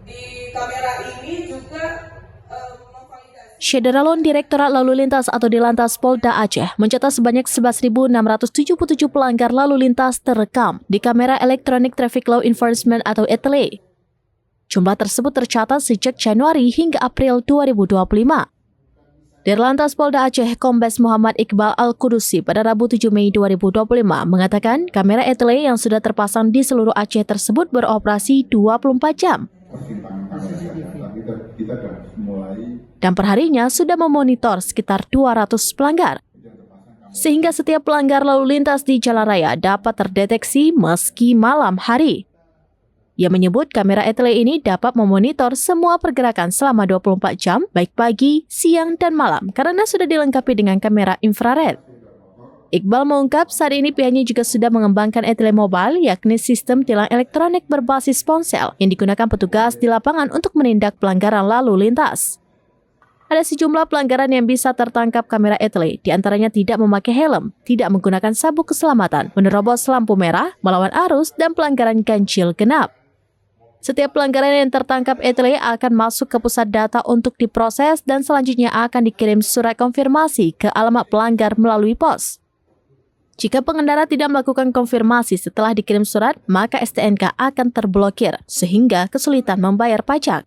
Di kamera ini juga Syederalon Direktorat Lalu Lintas atau Dilantas Polda Aceh mencatat sebanyak 11.677 pelanggar lalu lintas terekam di kamera Electronic Traffic Law Enforcement atau ETLE. Jumlah tersebut tercatat sejak Januari hingga April 2025. Dirlantas Polda Aceh Kombes Muhammad Iqbal Al-Qudusi pada Rabu 7 Mei 2025 mengatakan kamera ETLE yang sudah terpasang di seluruh Aceh tersebut beroperasi 24 jam. Dan perharinya sudah memonitor sekitar 200 pelanggar. Sehingga setiap pelanggar lalu lintas di jalan raya dapat terdeteksi meski malam hari. Ia menyebut kamera ETLE ini dapat memonitor semua pergerakan selama 24 jam, baik pagi, siang, dan malam, karena sudah dilengkapi dengan kamera infrared. Iqbal mengungkap saat ini pihaknya juga sudah mengembangkan ETLE Mobile, yakni sistem tilang elektronik berbasis ponsel yang digunakan petugas di lapangan untuk menindak pelanggaran lalu lintas. Ada sejumlah pelanggaran yang bisa tertangkap kamera ETLE, diantaranya tidak memakai helm, tidak menggunakan sabuk keselamatan, menerobos lampu merah, melawan arus, dan pelanggaran ganjil genap. Setiap pelanggaran yang tertangkap ETLE akan masuk ke pusat data untuk diproses dan selanjutnya akan dikirim surat konfirmasi ke alamat pelanggar melalui pos. Jika pengendara tidak melakukan konfirmasi setelah dikirim surat, maka STNK akan terblokir sehingga kesulitan membayar pajak.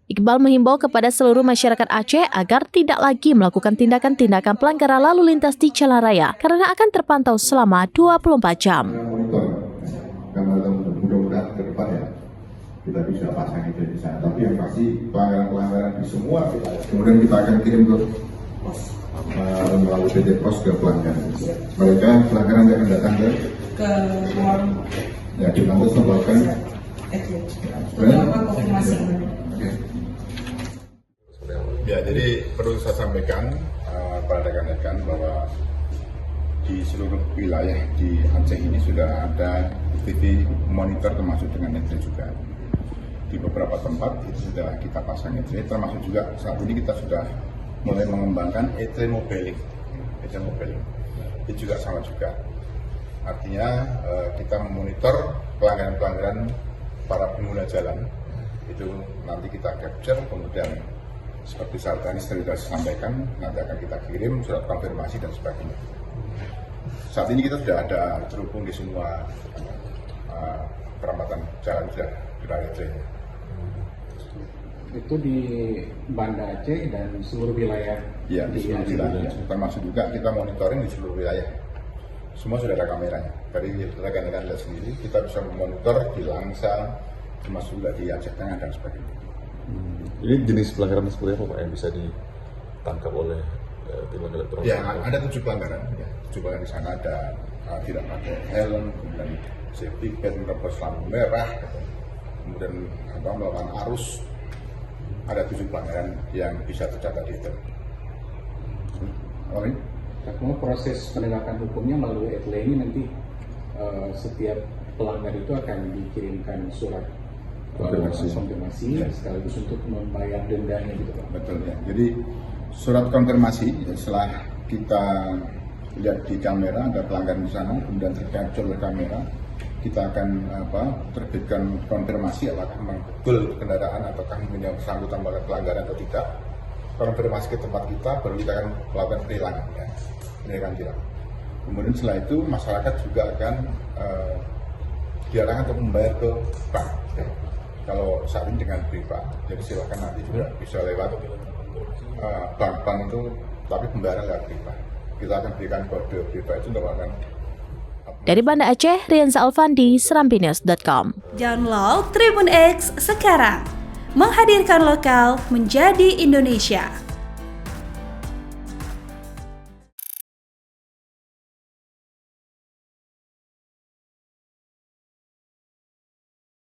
Iqbal menghimbau kepada seluruh masyarakat Aceh agar tidak lagi melakukan tindakan-tindakan pelanggaran lalu lintas di jalan raya karena akan terpantau selama 24 jam. Karena mudah-mudahan ke depan ya kita bisa pasang itu di sana. Tapi yang pasti pelanggaran di semua kemudian kita akan kirim ke melalui PT Pos ke pelanggan. Mereka pelanggaran yang akan datang ke ruang ya di lantas melakukan konfirmasi. Ya, jadi perlu saya sampaikan pada rekan-rekan bahwa di seluruh wilayah di Aceh ini sudah ada TV monitor termasuk dengan ETLE juga. Di beberapa tempat itu sudah kita pasang ETLE, termasuk juga saat ini kita sudah mulai mengembangkan ETLE Mobiling. ETLE Mobiling itu juga sama juga. Artinya kita memonitor pelanggaran-pelanggaran para pengguna jalan. Itu nanti kita capture, kemudian seperti saat tadi sudah disampaikan, nanti akan kita kirim surat konfirmasi dan sebagainya. Saat ini kita sudah ada terhubung di semua perempatan jalan sudah ETLE. Itu di Banda Aceh dan seluruh wilayah. Ya, di seluruh wilayah. Termasuk juga kita monitoring di seluruh wilayah. Semua sudah ada kameranya. Dari rekan-rekan lihat sendiri, kita bisa memonitor di Langsa, termasuk juga di Aceh Tengah dan sebagainya. Ini jenis pelanggaran seperti apa Pak yang bisa ditangkap oleh tilang elektronik? Ya, ada 7 pelanggaran. Ya, 7 pelanggaran di sana ada tidak pakai helm, kemudian safety belt, menerobos lampu merah, kemudian melawan arus. Ada 7 pelanggaran yang bisa tercatat di itu. Nah, proses penegakan hukumnya melalui ETLE ini nanti setiap pelanggar itu akan dikirimkan surat konfirmasi ya, sekaligus untuk membayar dendanya gitu Pak. Betul ya. Jadi surat konfirmasi setelah kita lihat di kamera ada pelanggaran di sana, kemudian tercapture oleh kamera, kita akan terbitkan konfirmasi apakah memang betul kendaraan ataukah yang bersangkutan melakukan pelanggaran atau tidak. Konfirmasi ke tempat kita, baru kita akan melakukan penilangan, ya, tilang. Kemudian setelah itu masyarakat juga akan diarahkan untuk membayar ke bank. Ya. Kalau saat ini dengan BRIPA, jadi silakan nanti juga bisa lewat bank-bank itu, tapi pembayaran lewat BRIPA. Kita akan berikan kode BRIPA itu untuk melakukan. Dari Banda Aceh, Rianza Alfandi, serampinews.com. Download Tribun X sekarang, menghadirkan lokal menjadi Indonesia.